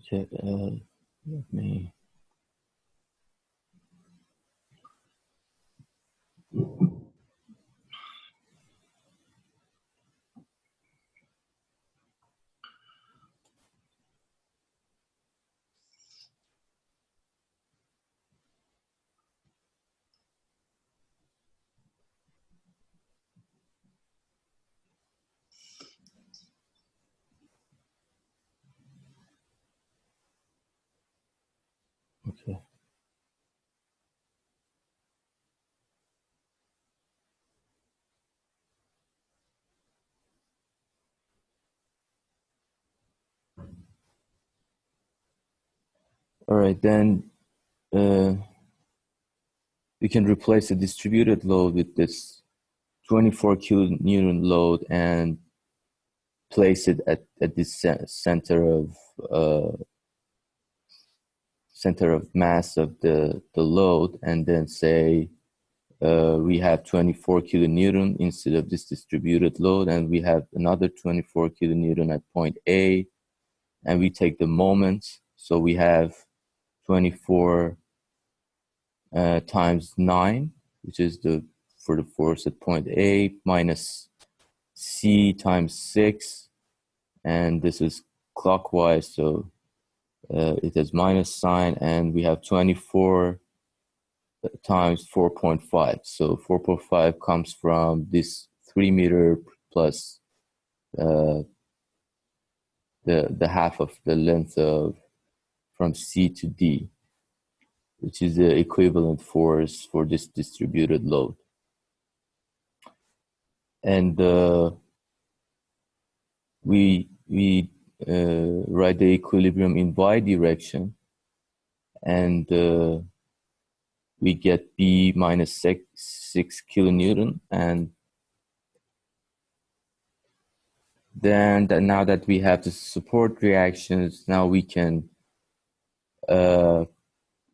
Okay, let me. Okay. All right, then we can replace the distributed load with this 24 kilonewton load and place it at this center of mass of the load, and then say we have 24 kilonewton instead of this distributed load, and we have another 24 kilonewton at point A, and we take the moment. So we have 24 times 9, which is for the force at point A, minus C times 6, and this is clockwise, so it has minus sign, and we have 24 times 4.5. So 4.5 comes from this 3 meter plus the half of the length of from C to D, which is the equivalent force for this distributed load. And we write the equilibrium in y direction, and we get B minus 6 kilonewton. And then now that we have the support reactions, now we can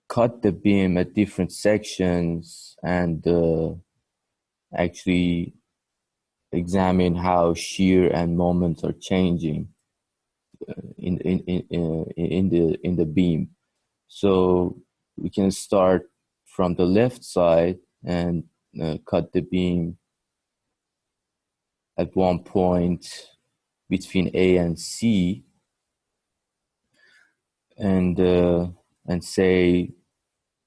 cut the beam at different sections and actually examine how shear and moments are changing in the beam. So we can start from the left side and cut the beam at one point between A and C, and say,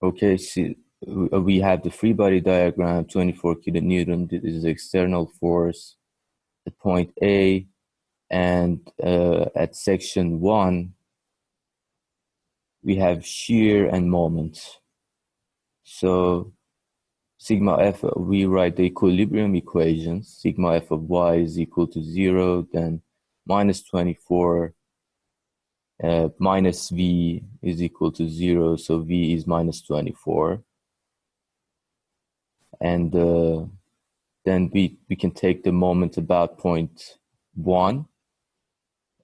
okay, see, we have the free body diagram, 24 kilonewton. This is the external force at point A, and at section 1 we have shear and moment. So sigma f, we write the equilibrium equations. Sigma f of y is equal to 0, then minus 24 minus v is equal to 0, so v is minus 24. And then we can take the moment about point 1,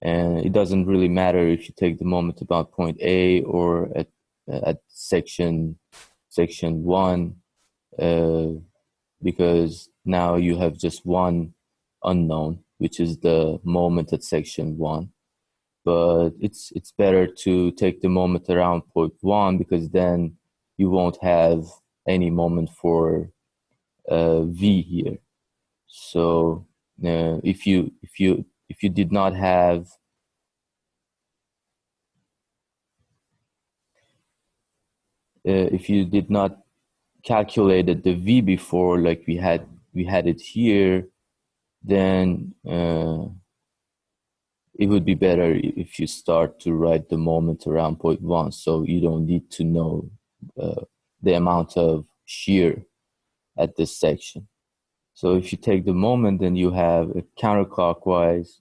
and it doesn't really matter if you take the moment about point A or at section 1, because now you have just one unknown, which is the moment at section 1. But it's better to take the moment around point 1, because then you won't have any moment for V here. So if you did not have if you did not calculated the V before, like we had it here, then it would be better if you start to write the moment around point 1, so you don't need to know the amount of shear at this section. So if you take the moment, then you have a counterclockwise,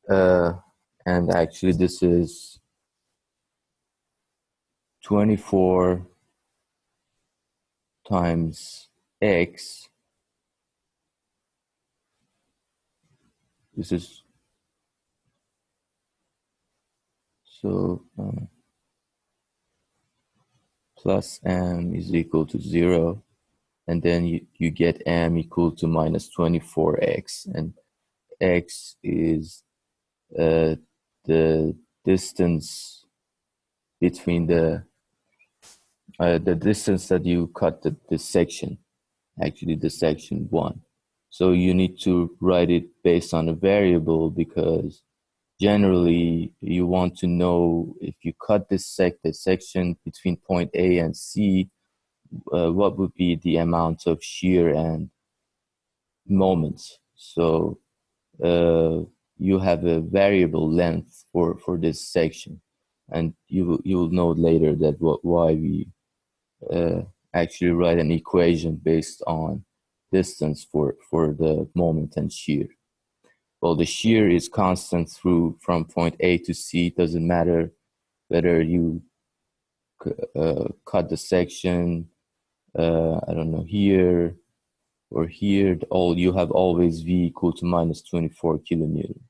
and actually this is 24 times x. This is so plus m is equal to 0, and then you get m equal to minus 24x, and x is the distance between the distance that you cut the section, actually the section 1. So you need to write it based on a variable, because generally you want to know if you cut this section between point A and C, what would be the amount of shear and moments. So you have a variable length for this section, and you will know later that why we actually write an equation based on distance for the moment and shear. Well, the shear is constant from point A to C. It doesn't matter whether you cut the section, I don't know, here or here. You have always V equal to minus 24 kilonewton.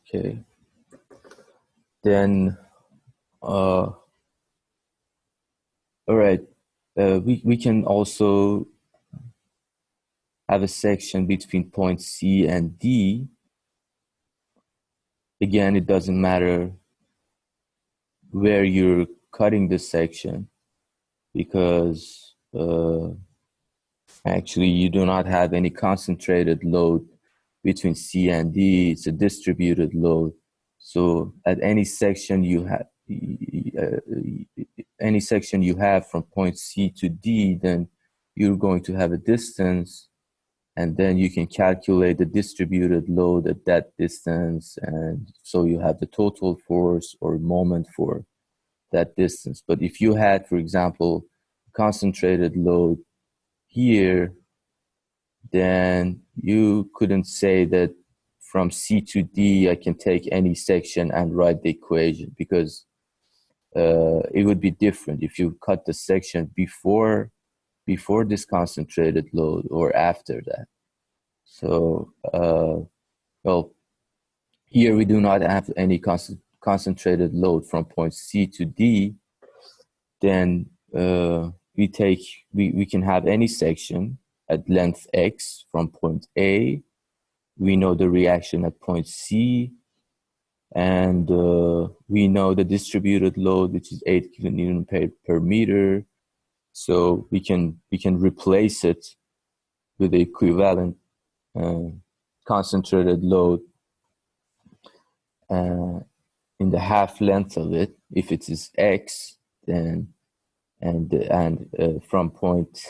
Okay. Then, all right, we can also have a section between point C and D. Again, it doesn't matter where you're cutting the section, because actually you do not have any concentrated load between C and D. It's a distributed load. So at any section you have from point C to D, then you're going to have a distance, and then you can calculate the distributed load at that distance, and so you have the total force or moment for that distance. But if you had, for example, concentrated load here, then you couldn't say that from C to D I can take any section and write the equation, because it would be different if you cut the section before this concentrated load or after that. So well, here we do not have any concentrated load from point C to D. Then we can have any section at length X from point A. We know the reaction at point C, and we know the distributed load, which is 8 kilonewton per meter. So we can replace it with the equivalent concentrated load in the half length of it. If it is X, then and from point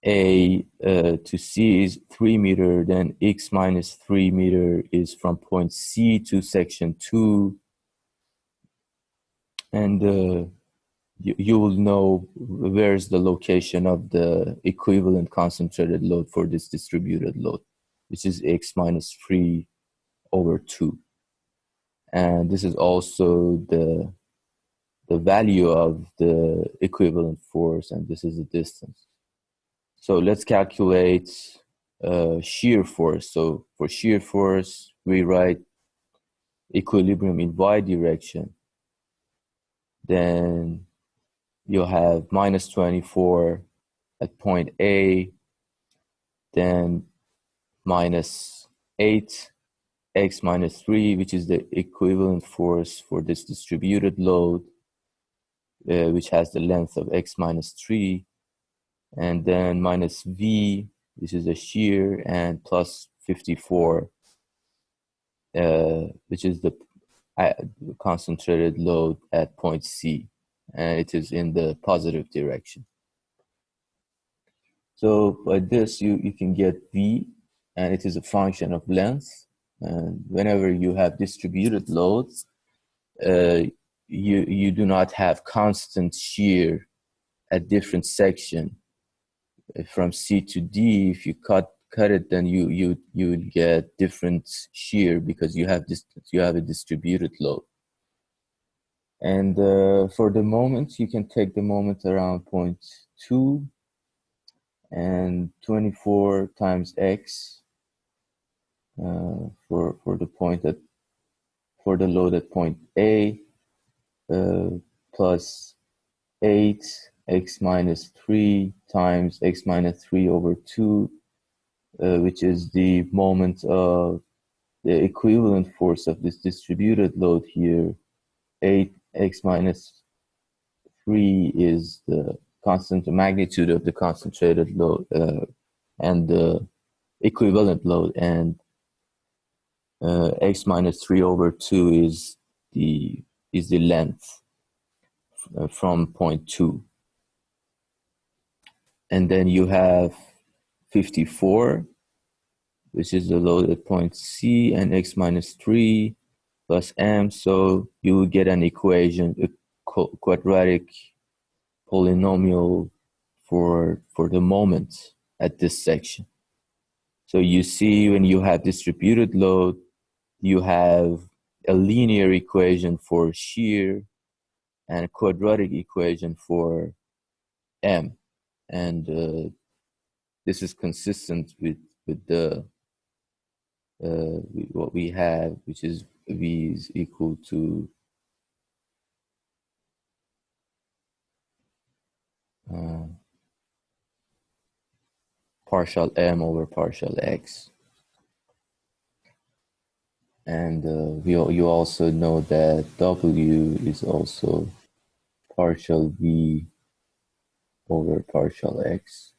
A to C is 3 meter, then X minus 3 meter is from point C to section 2, and you will know where's the location of the equivalent concentrated load for this distributed load, which is X minus 3 over 2. And this is also the value of the equivalent force, and this is the distance. So let's calculate shear force. So for shear force, we write equilibrium in y direction. Then you'll have minus 24 at point A, then minus 8 x minus 3, which is the equivalent force for this distributed load, which has the length of x minus 3, and then minus v, which is the shear, and plus 54, which is the concentrated load at point C, and it is in the positive direction. So by this, you can get v, and it is a function of length. And whenever you have distributed loads, you do not have constant shear at different section. From C to D, if you cut it, then you will get different shear, because you have a distributed load. And for the moment, you can take the moment around point 2, and 24 times x for the load at point A, plus 8 x minus 3 times x minus 3 over 2, which is the moment of the equivalent force of this distributed load here. 8x minus 3 is the constant magnitude of the concentrated load and the equivalent load, and x minus 3 over 2 is the length from point 2. And then you have 54, which is the load at point C, and x minus 3 plus m. So you will get an equation, a quadratic polynomial for the moment at this section. So you see, when you have distributed load, you have a linear equation for shear and a quadratic equation for m. And this is consistent with the with what we have, which is V is equal to partial m over partial x. And you also know that W is also partial V over partial x.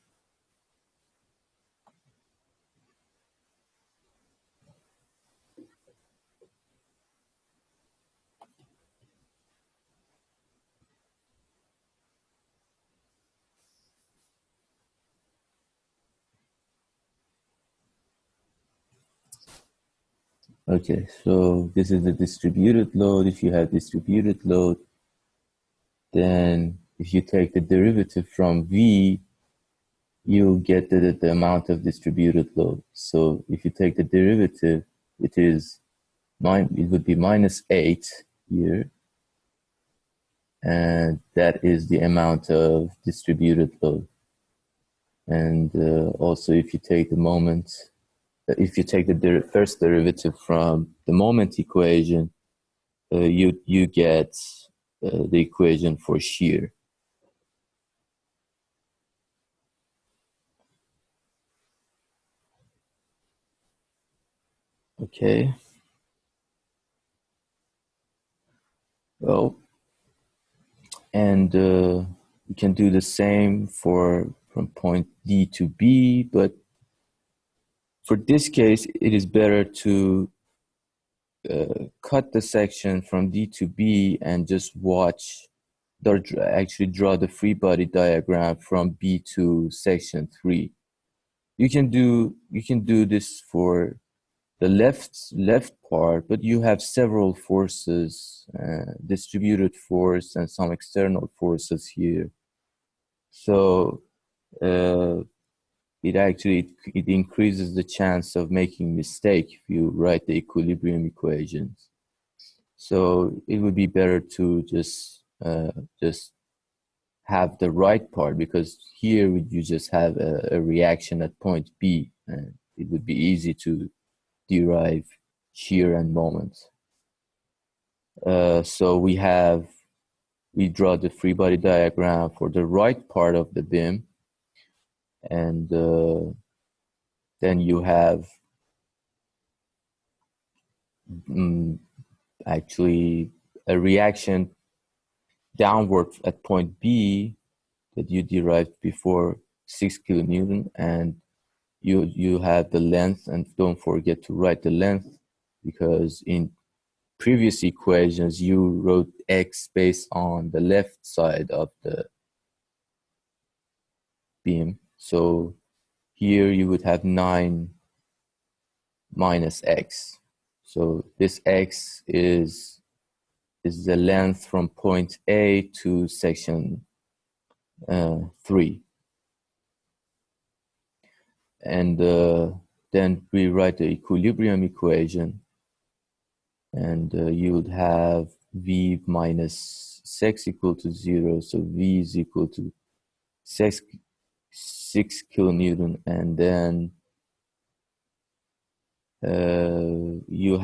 Okay, so this is the distributed load. If you have distributed load, then if you take the derivative from V, you'll get the amount of distributed load. So if you take the derivative, it would be minus 8 here. And that is the amount of distributed load. And also, if you take the first derivative from the moment equation, you get the equation for shear. Okay. Well, and you can do the same from point D to B, but for this case, it is better to cut the section from D to B and just actually draw the free body diagram from B to section 3. You can do this for the left part, but you have several forces, distributed force and some external forces here. So it increases the chance of making mistake if you write the equilibrium equations. So it would be better to just have the right part, because here you just have a reaction at point B, and it would be easy to derive shear and moment. So we draw the free body diagram for the right part of the beam, and then you have actually a reaction downward at point B that you derived before, 6 kilonewton, and you have the length, and don't forget to write the length, because in previous equations you wrote x based on the left side of the beam. So here you would have 9 minus x. So this x is the length from point A to section 3. And then we write the equilibrium equation, and you would have V minus 6 equal to 0. So V is equal to 6 kilonewton, and then you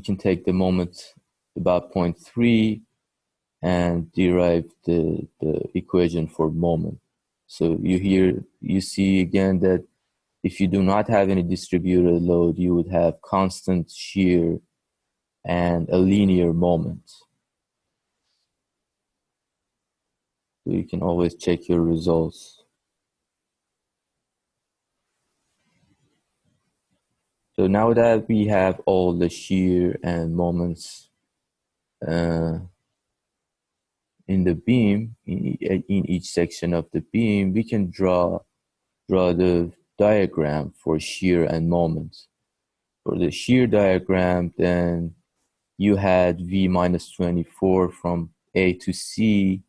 can take the moment about 0.3 and derive the equation for moment. So you see again that if you do not have any distributed load, you would have constant shear and a linear moment. So you can always check your results. So now that we have all the shear and moments in the beam, in each section of the beam, we can draw the diagram for shear and moment. For the shear diagram, then you had V minus 24 from A to C,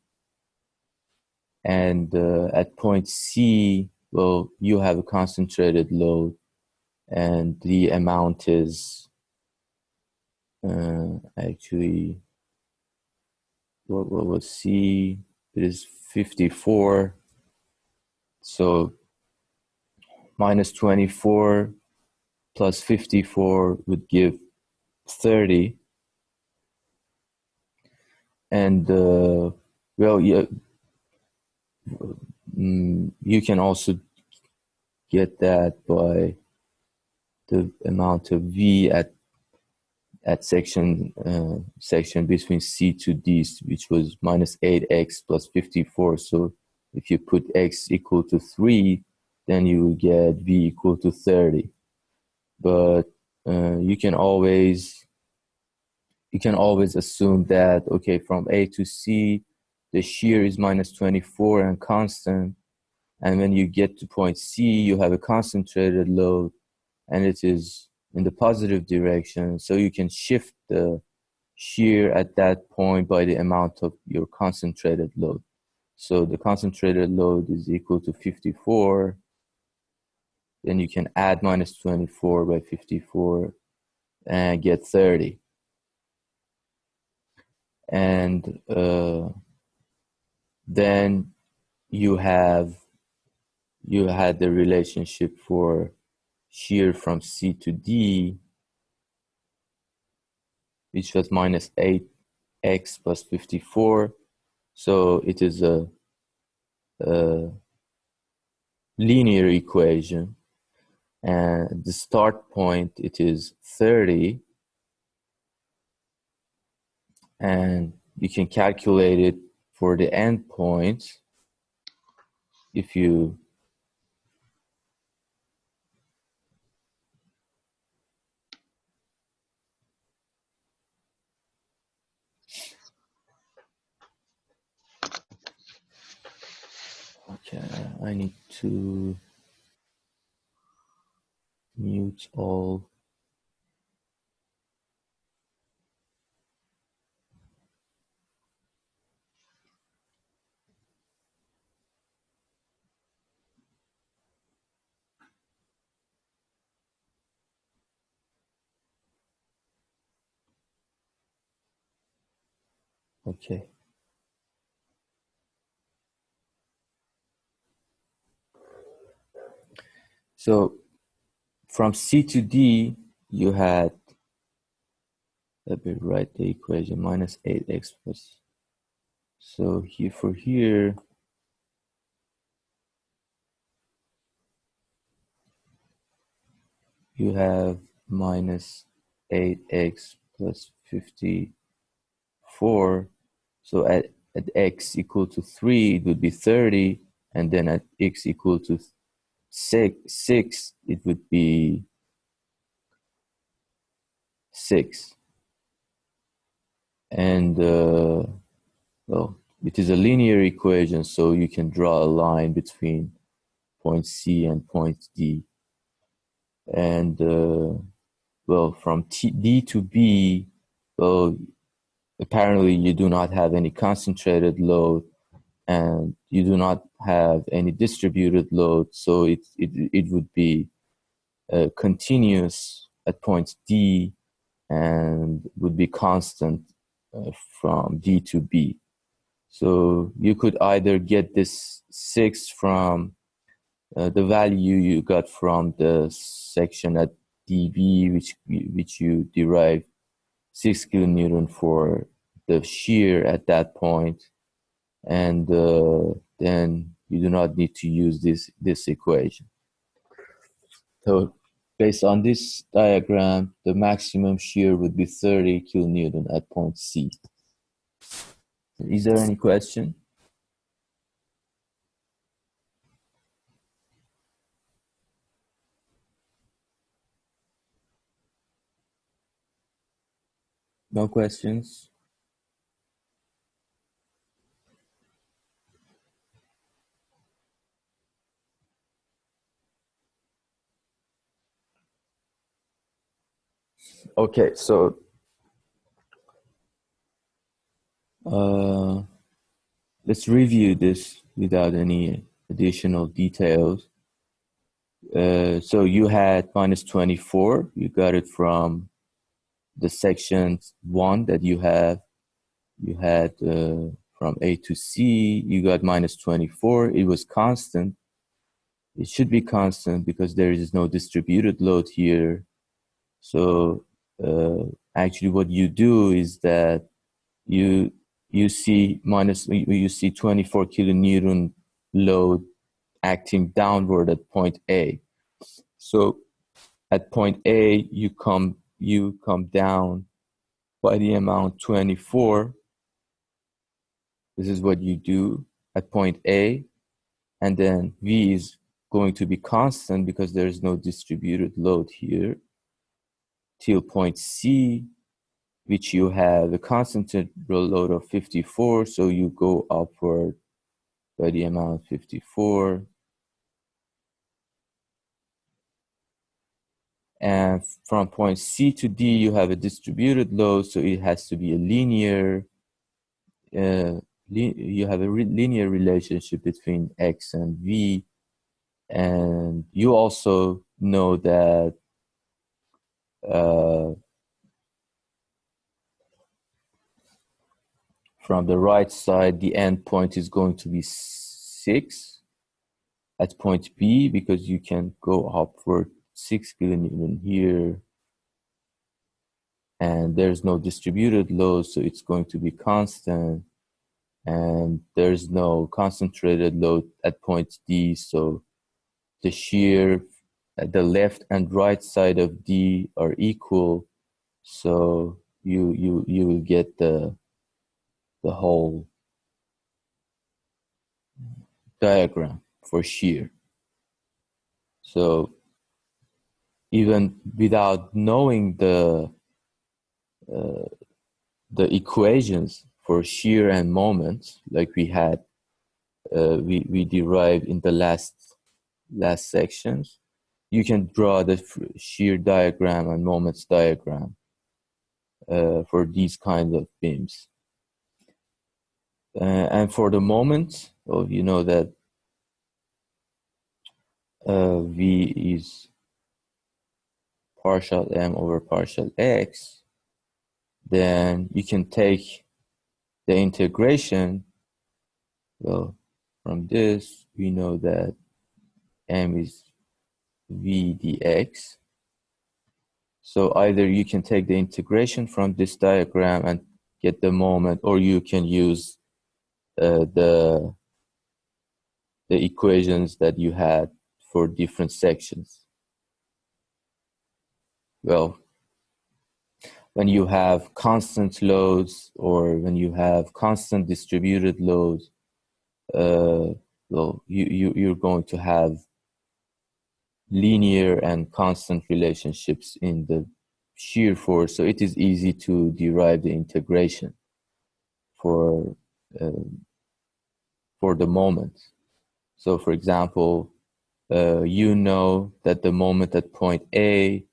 and at point C, well, you have a concentrated load, and the amount is actually, what was C? It is 54. So minus 24 plus 54 would give 30. And well, yeah, you can also get that by the amount of V at section between C to D, which was minus 8x plus 54. So if you put x equal to 3, then you will get V equal to 30. But you can always assume that, okay, from A to C, the shear is minus 24 and constant. And when you get to point C, you have a concentrated load, and it is in the positive direction. So you can shift the shear at that point by the amount of your concentrated load. So the concentrated load is equal to 54. Then you can add minus 24 by 54 and get 30. And then you had the relationship for shear from C to D, which was minus 8x plus 54. So it is a linear equation, and the start point, it is 30, and you can calculate it for the end point if you okay, I need to mute all. Okay. So from C to D, you had, let me write the equation, minus 8x plus. So here, you have minus 8x plus 54. So at x equal to 3, it would be 30. And then at x equal to 6, it would be 6. And, well, it is a linear equation, so you can draw a line between point C and point D. And, well, from D to B, well, apparently you do not have any concentrated load, and you do not have any distributed load, so it would be continuous at point D and would be constant from D to B. So you could either get this 6 from the value you got from the section at dB, which you derived 6 kilonewton for the shear at that point, and then you do not need to use this equation. So based on this diagram, the maximum shear would be 30 kilonewton at point C. Is there any question? No questions? Okay, so let's review this without any additional details. So you had minus 24. You got it from the section 1 that you had from A to C. You got minus 24. It was constant. It should be constant because there is no distributed load here. So actually what you do is that you see 24 kilonewton load acting downward at point A. So at point A, you come down by the amount 24. This is what you do at point A, and then V is going to be constant because there is no distributed load here till point C, which you have a constant load of 54. So you go upward by the amount 54. And from point C to D, you have a distributed load, so it has to be a linear. You have a linear relationship between X and V. And you also know that from the right side, the end point is going to be 6 at point B, because you can go upward 6 kilonewton here. And there's no distributed load, so it's going to be constant. And there's no concentrated load at point D, so the shear at the left and right side of D are equal. So you will get the whole diagram for shear. So even without knowing the equations for shear and moment, like we had, we derived in the last sections, you can draw the shear diagram and moments diagram for these kinds of beams. And for the moment, well, you know that V is partial M over partial X. Then you can take the integration. Well, from this, we know that M is V dx. So either you can take the integration from this diagram and get the moment, or you can use the equations that you had for different sections. Well, when you have constant loads or when you have constant distributed loads, well, you're going to have linear and constant relationships in the shear force. So it is easy to derive the integration for the moment. So for example, you know that the moment at point A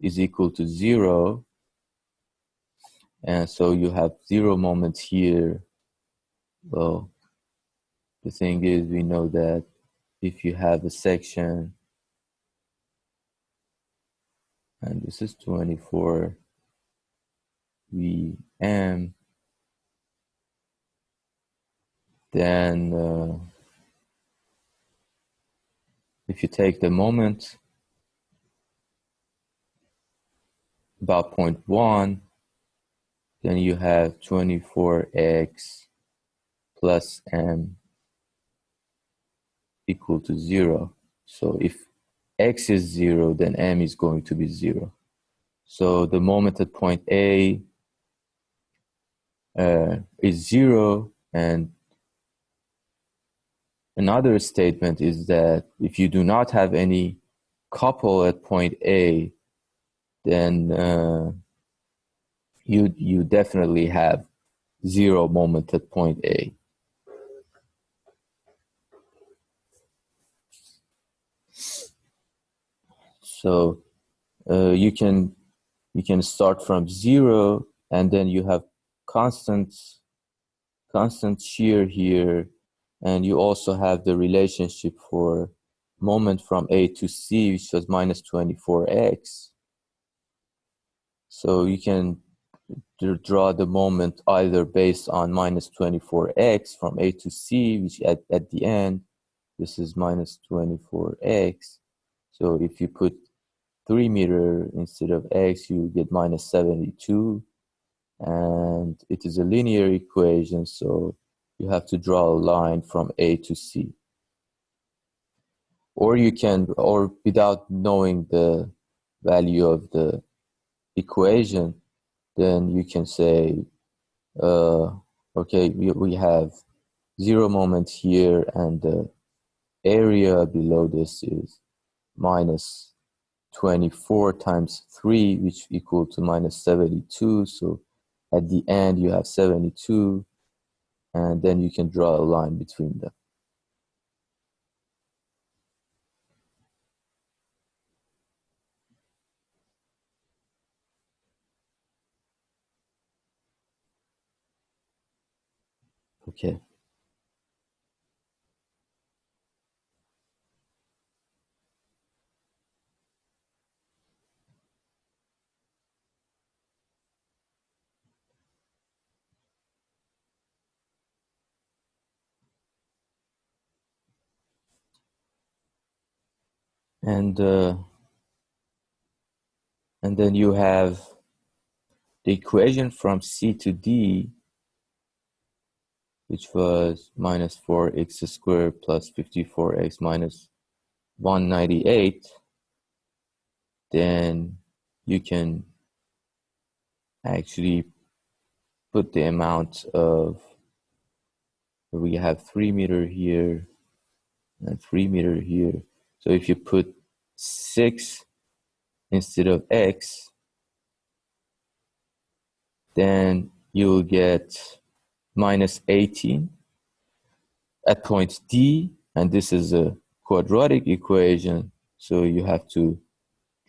is equal to 0. And so you have 0 moments here. Well, the thing is, we know that if you have a section, and this is 24 Vm, then if you take the moment about point 1, then you have 24x plus m equal to 0. So if x is 0, then m is going to be 0. So the moment at point A is 0, and another statement is that if you do not have any couple at point A, then you definitely have 0 moment at point A. So you can start from 0, and then you have constant shear here, and you also have the relationship for moment from A to C, which was minus 24x. So you can draw the moment either based on minus 24x from A to C, which at the end, this is minus 24x. So if you put 3 meter instead of x, you get minus 72. And it is a linear equation, so you have to draw a line from A to C. Or you can, or without knowing the value of the equation, then you can say, okay, we have 0 moment here, and the area below this is minus 24 times 3, which equal to minus 72. So at the end, you have 72, and then you can draw a line between them. Okay. And then you have the equation from C to D, which was minus 4x squared plus 54x minus 198. Then you can actually put the amount of, we have 3 meter here and 3 meter here. So if you put 6 instead of x, then you will get minus 18 at point D, and this is a quadratic equation, so you have to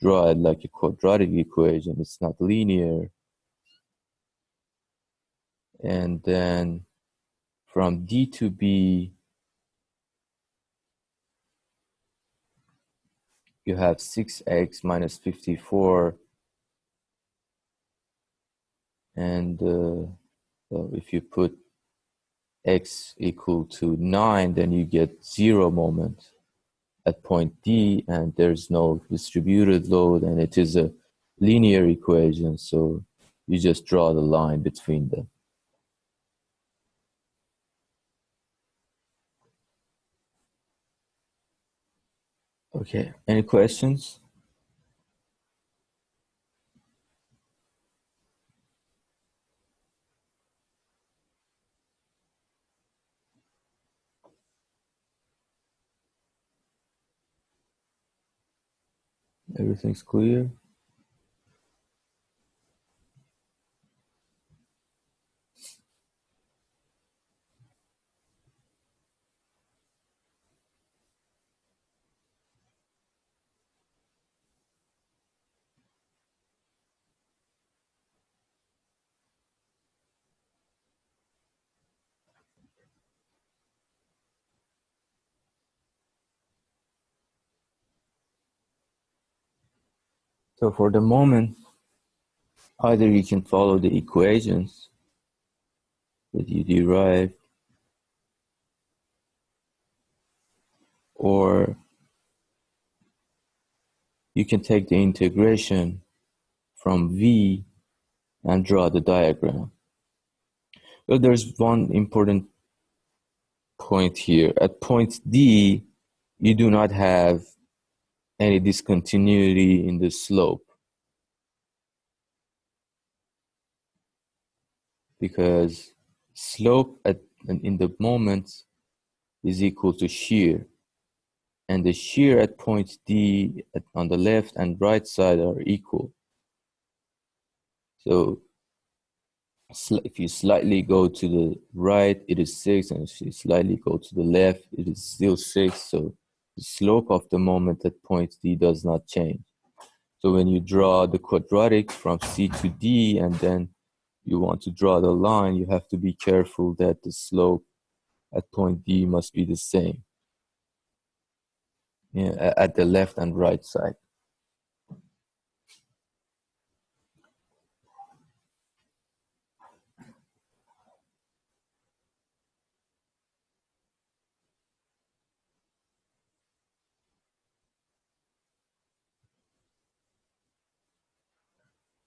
draw it like a quadratic equation. It's not linear. And then from D to B, you have 6x minus 54, and so if you put x equal to 9, then you get 0 moment at point D, and there's no distributed load, and it is a linear equation, so you just draw the line between them. Okay, any questions? Everything's clear? So for the moment, either you can follow the equations that you derived, or you can take the integration from V and draw the diagram. Well, there's one important point here. At point D, you do not have any discontinuity in the slope, because slope in the moment is equal to shear, and the shear at point D on the left and right side are equal. So if you slightly go to the right, it is 6, and if you slightly go to the left, it is still 6. So the slope of the moment at point D does not change. So when you draw the quadratic from C to D and then you want to draw the line, you have to be careful that the slope at point D must be the same, yeah, at the left and right side.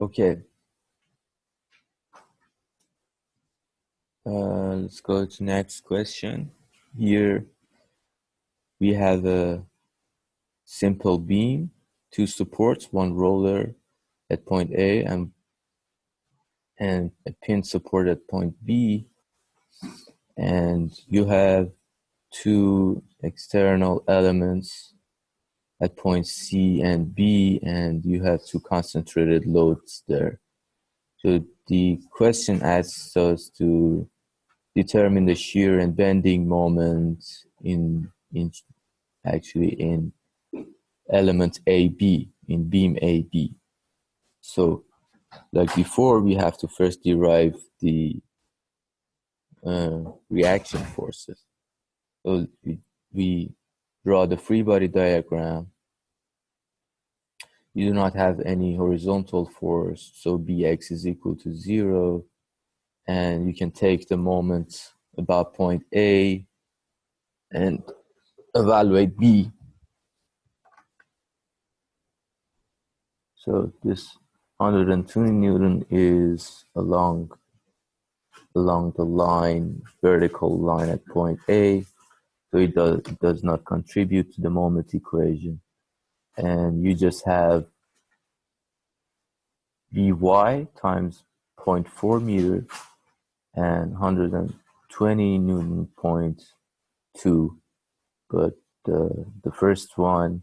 Okay. Let's go to next question. Here we have a simple beam, 2 supports, 1 roller at point A and a pin support at point B, and you have 2 external elements at points C and B, and you have 2 concentrated loads there. So the question asks us to determine the shear and bending moment in element AB, in beam AB. So like before, we have to first derive the reaction forces. So we draw the free body diagram. You do not have any horizontal force, so Bx is equal to 0. And you can take the moment about point A and evaluate B. So this 120 Newton is along the line, vertical line at point A. So it does not contribute to the moment equation. And you just have By times 0.4 meter and 120 Newton point 2. But the first one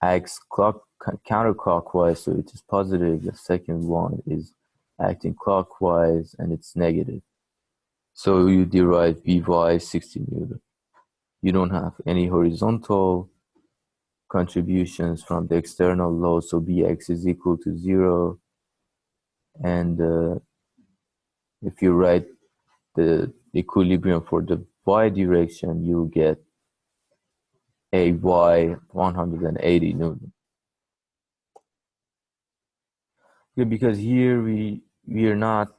acts counterclockwise, so it is positive. The second one is acting clockwise, and it's negative. So you derive By 60 Newton. You don't have any horizontal contributions from the external load, so Bx is equal to 0. And if you write the equilibrium for the y direction, you get a y 180 Newton. Yeah, because here we are not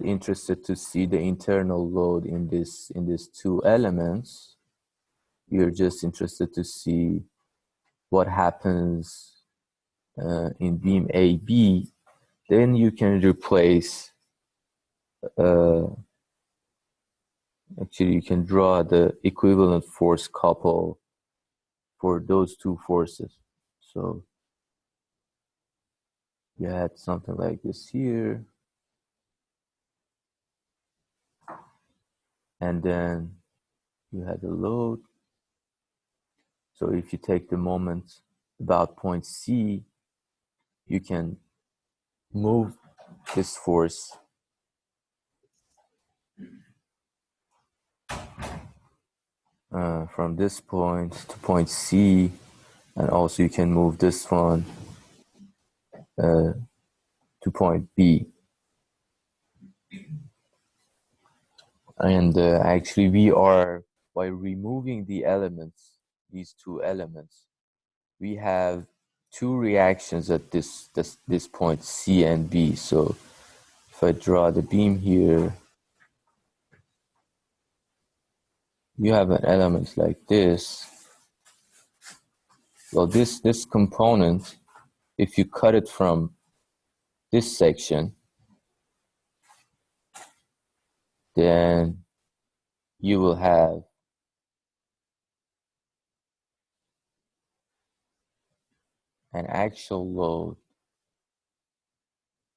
interested to see the internal load in these 2 elements. We are just interested to see what happens in beam AB. Then you can replace. Actually, you can draw the equivalent force couple for those 2 forces. So you had something like this here. And then you had the load. So if you take the moment about point C, you can move this force from this point to point C, and also you can move this one to point B. And actually we are, by removing the elements, these 2 elements, we have 2 reactions at this point, C and B. So if I draw the beam here, you have an element like this. Well, this component, if you cut it from this section, then you will have an actual load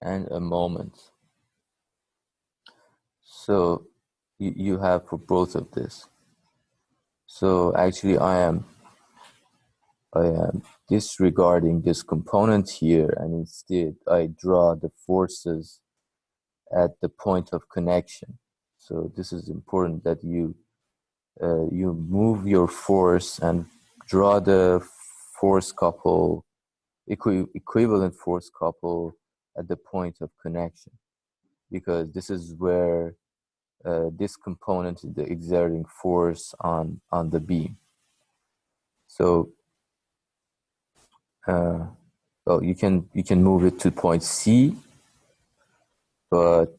and a moment. So you have for both of this. So actually I am disregarding this component here, and instead I draw the forces at the point of connection. So this is important that you move your force and draw the force couple, equivalent force couple at the point of connection, because this is where this component is the exerting force on the beam. So well, you can move it to point C, but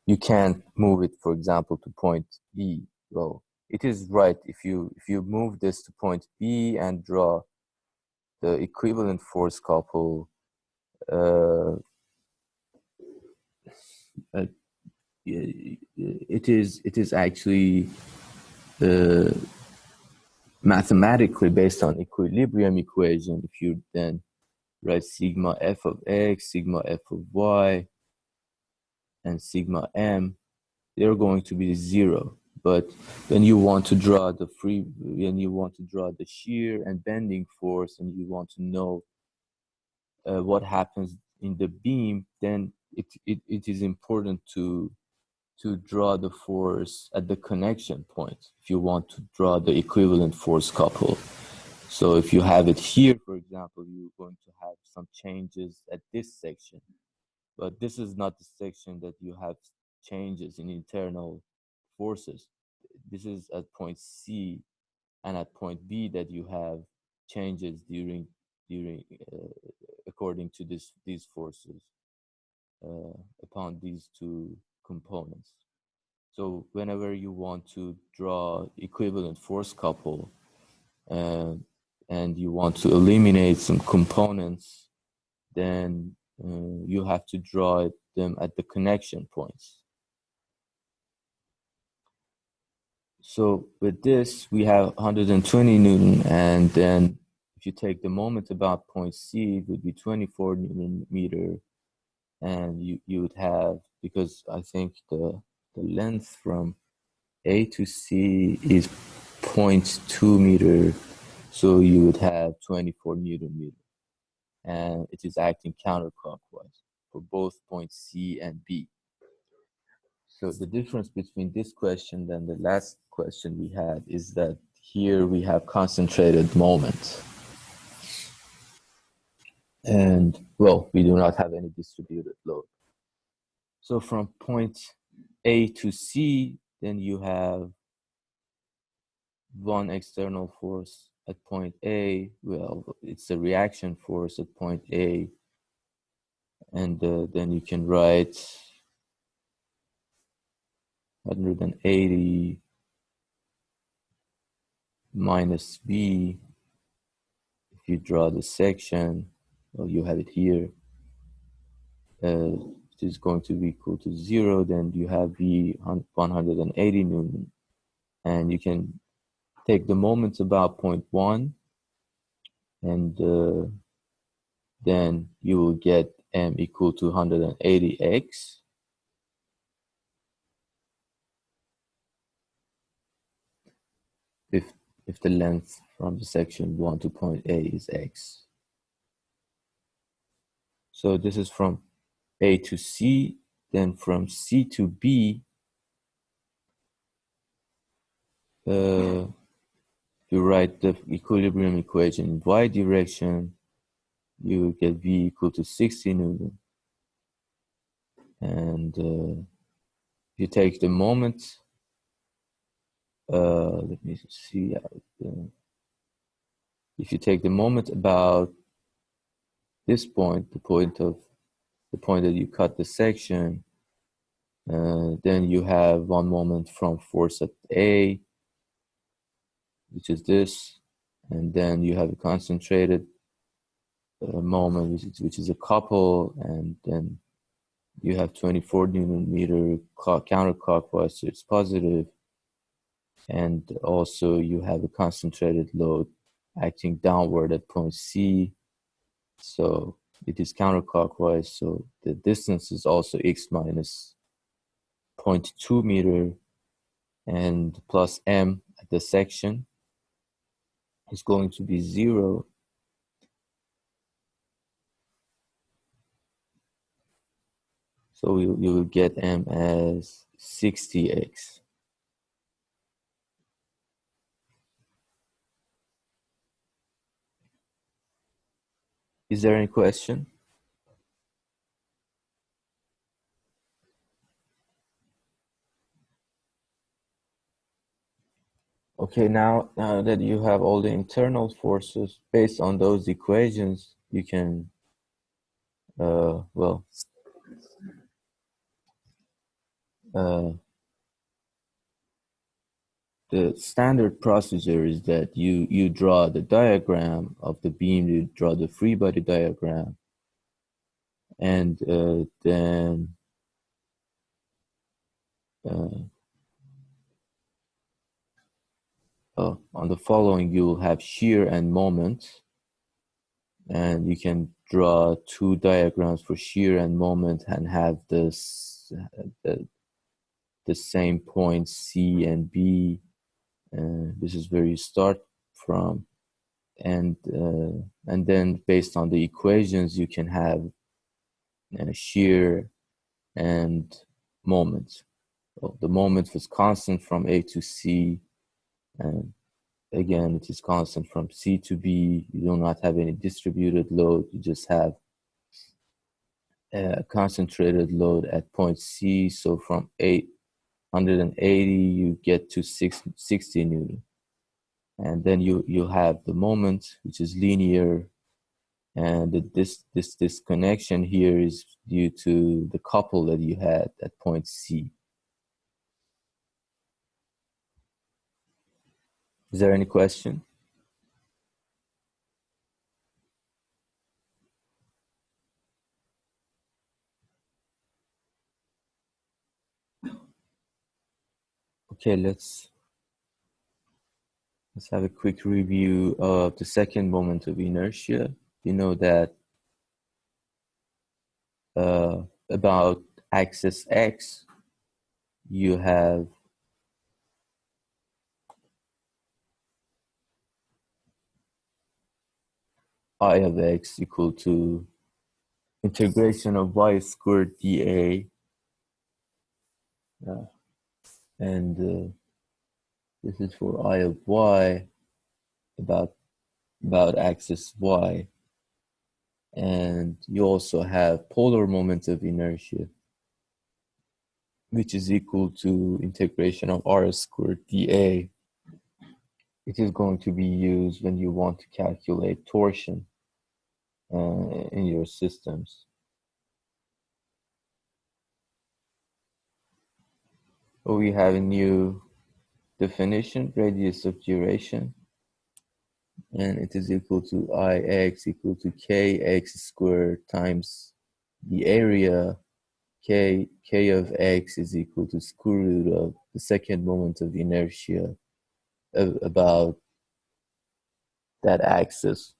you can't move it, for example, to point B. Well, it is right if you move this to point B and draw the equivalent force couple, it is actually mathematically based on equilibrium equation. If you then write sigma f of x, sigma f of y, and sigma m, they're going to be 0. But when you want to draw the shear and bending force, and you want to know what happens in the beam, then it is important to draw the force at the connection point if you want to draw the equivalent force couple. So if you have it here, for example, you're going to have some changes at this section, but this is not the section that you have changes in internal forces. This is at point C and at point B that you have changes during according to these forces upon these two components. So whenever you want to draw equivalent force couple and you want to eliminate some components, then you have to draw them at the connection points. So with this, we have 120 Newton, and then if you take the moment about point C, it would be 24 Newton meter, and you would have, because I think the length from A to C is 0.2 meter, so you would have 24 Newton meter, and it is acting counterclockwise for both point C and B. So the difference between this question and the last question we had is that here we have concentrated moment. And well, we do not have any distributed load. So from point A to C, then you have one external force at point A. Well, it's a reaction force at point A. And then you can write 180 minus B. If you draw the section, well, you have it here, it is going to be equal to 0. Then you have V 180 Newton, and you can take the moments about 0.1, and then you will get M equal to 180x. If the length from the section 1 to point A is x. So this is from A to C. Then from C to B, you write the equilibrium equation in y direction, you get V equal to 60 Newton. And you take the moment, let me see, if you take the moment about this point, the point that you cut the section, then you have one moment from force at A, which is this, and then you have a concentrated moment, which is a couple, and then you have 24 Newton meter counterclockwise, so it's positive, and also you have a concentrated load acting downward at point C, so it is counterclockwise, so the distance is also x minus 0.2 meter, and plus m at the section is going to be 0. So you will get m as 60x. Is there any question? Okay, now that you have all the internal forces, based on those equations, you can, well, the standard procedure is that you draw the diagram of the beam, you draw the free body diagram, and then on the following you will have shear and moment, and you can draw two diagrams for shear and moment and have this the same points C and B. This is where you start from, and then based on the equations you can have shear and moment. So the moment was constant from A to C, and again it is constant from C to B. You do not have any distributed load, you just have a concentrated load at point C. So from 880 you get to 60 Newton, and then you have the moment, which is linear, and this connection here is due to the couple that you had at point C. Is there any question? Okay, let's have a quick review of the second moment of inertia. You know that about axis X, you have I of X equal to integration of y squared dA, and this is for I of Y about axis Y. And you also have polar moment of inertia, which is equal to integration of R squared dA. It is going to be used when you want to calculate torsion in your systems. So we have a new definition, radius of gyration, and it is equal to Ix equal to Kx squared times the area. K of X is equal to square root of the second moment of inertia about that axis.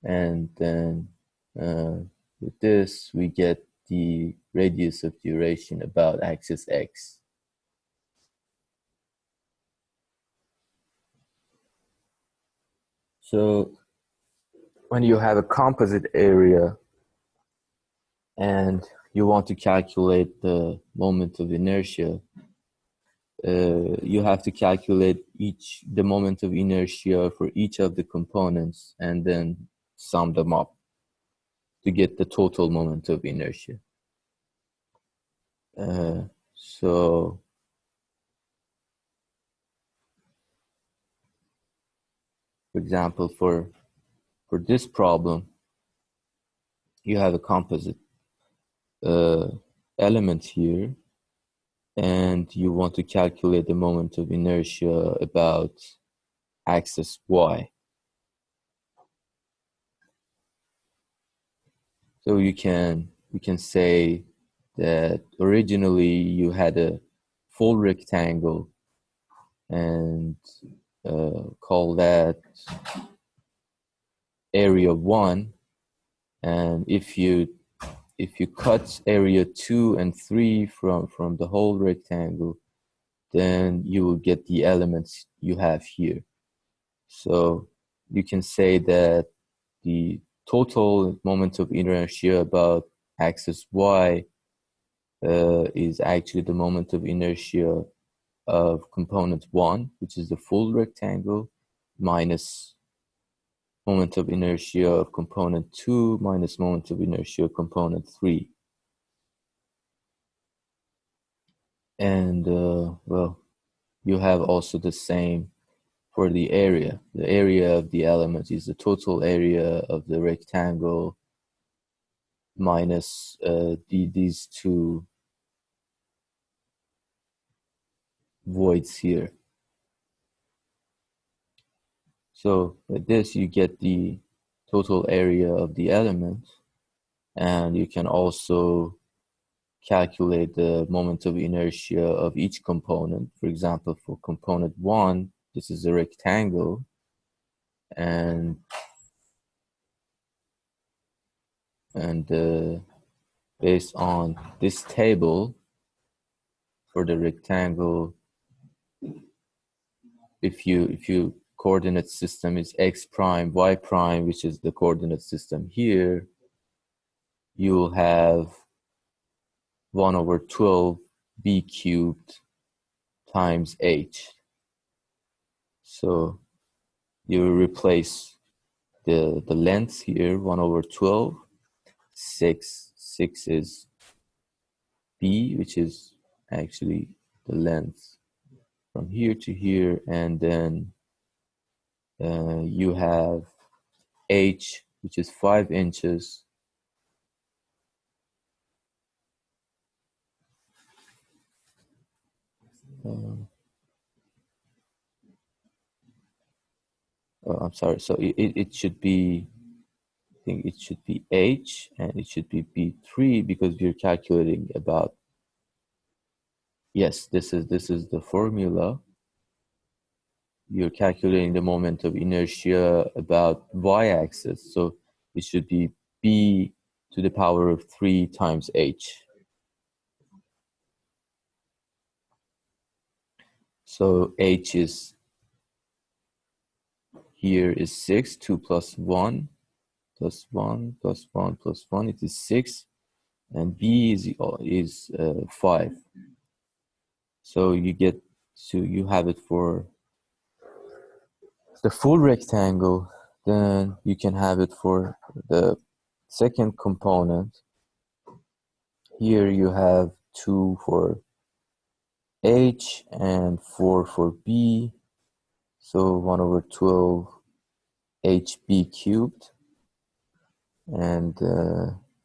And then with this, we get the radius of gyration about axis X. So when you have a composite area and you want to calculate the moment of inertia, you have to calculate the moment of inertia for each of the components and then sum them up to get the total moment of inertia. So for example, for this problem, you have a composite element here, and you want to calculate the moment of inertia about axis Y. So you can say that originally you had a full rectangle and call that area 1, and if you cut area 2 and 3 from the whole rectangle, then you will get the elements you have here. So you can say that the total moment of inertia about axis y is actually the moment of inertia of component 1, which is the full rectangle, minus moment of inertia of component 2 minus moment of inertia of component 3. And well, you have also the same for the area. The area of the element is the total area of the rectangle minus these two voids here. So with this, you get the total area of the element, and you can also calculate the moment of inertia of each component. For example, for component 1, this is a rectangle, and based on this table for the rectangle, if you coordinate system is x prime, y prime, which is the coordinate system here, you'll have 1 over 12 b cubed times h. So you replace the length here, 1 over 12, 6 is b, which is actually the length from here to here, and then you have h, which is 5 inches. I'm sorry, so it should be, I think it should be h, and it should be b3 because we're calculating about, yes, this is the formula. You're calculating the moment of inertia about y-axis, so it should be b to the power of 3 times h. So h is, here is 6, 2 plus 1 plus 1 plus 1 plus 1, it is 6, and b is 5. So you have it for the full rectangle, then you can have it for the second component. Here you have 2 for h and 4 for b, so 1 over 12 hb cubed, and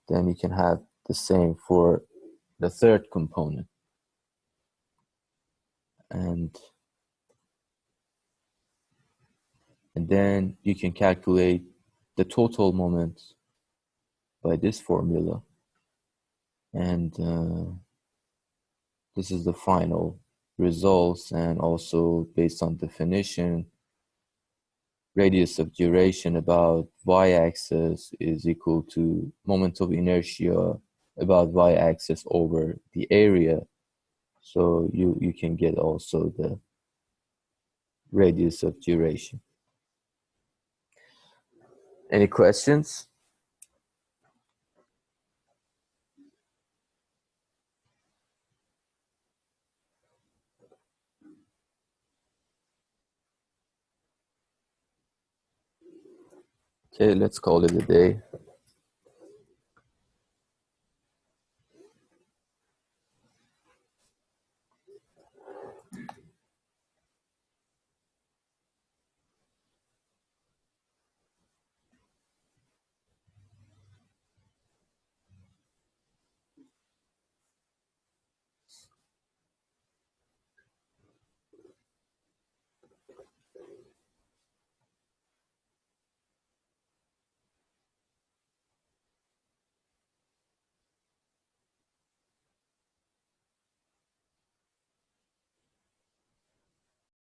then you can have the same for the third component. And then you can calculate the total moment by this formula, and this is the final results. And also based on definition, radius of gyration about y-axis is equal to moment of inertia about y-axis over the area. So you can get also the radius of gyration. Any questions? Okay, let's call it a day.